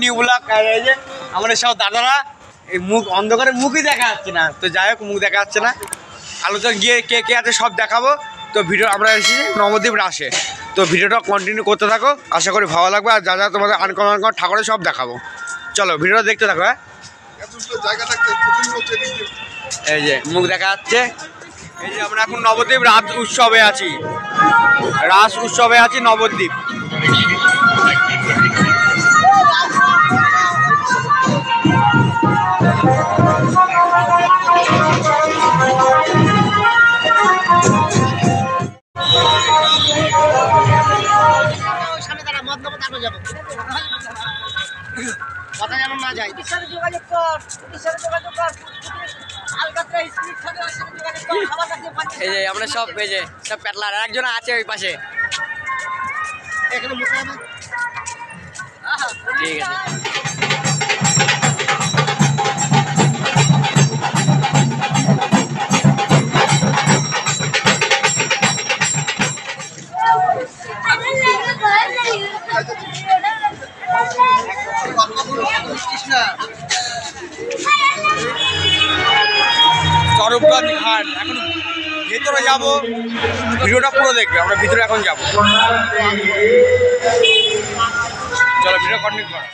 New blog. এই যে আমাদের সব দাদারা এই মুখ অন্ধকারে মুখই দেখা যাচ্ছে না, তো যাই হোক মুখ দেখা যাচ্ছে না, আলোচনা গিয়ে কে কে আছে সব দেখাবো। তো ভিডিও আমরা এসেছি নবদ্বীপ রাসে, তো ভিডিওটা কন্টিনিউ করতে থাকো, আশা করি ভালো লাগবে। আর যা যা তোমাদের আনকমন ঠাকুরের সব দেখাবো, চলো ভিডিওটা দেখতে থাকো। হ্যাঁ এই যে মুখ দেখা যাচ্ছে। এই যে আমরা এখন নবদ্বীপ রাস উৎসবে আছি, রাস উৎসবে আছি নবদ্বীপ। এই যে আমরা সব এই যে সব প্যাটলার, একজন আছে ওই পাশে, ঠিক আছে। স্বরূপগঞ্জ ঘাট, এখন ভেতরে যাবো, ভিডিওটা পুরো দেখবে, আমরা ভিতরে এখন যাবো, চলো ভিডিও কন্টিনিউ করো।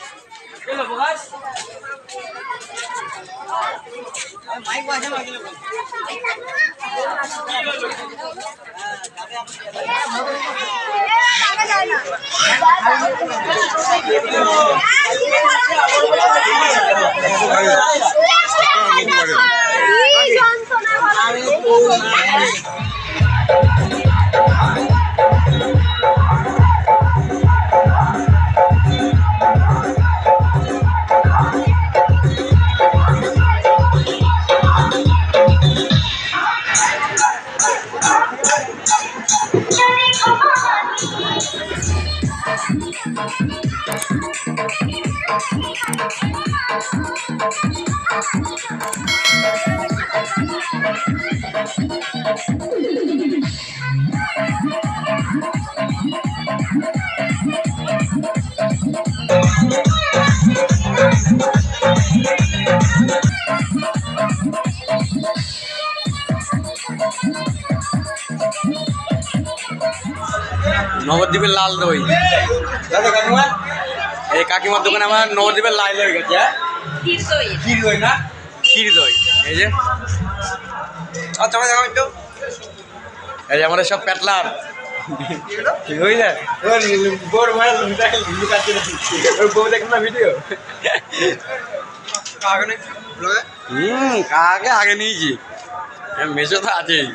নবদ্বীপের লাল দই, এই কাকিমার দোকানে আমার নবদ্বীপের লাল দই গেছে। ক্ষীর দই না, ক্ষীর দই। এই যে আচ্ছা একটু, এই যে আমাদের সব প্যাটলার ভিডিও কাকে আগে নিয়েছি, মেসো তো আছেই।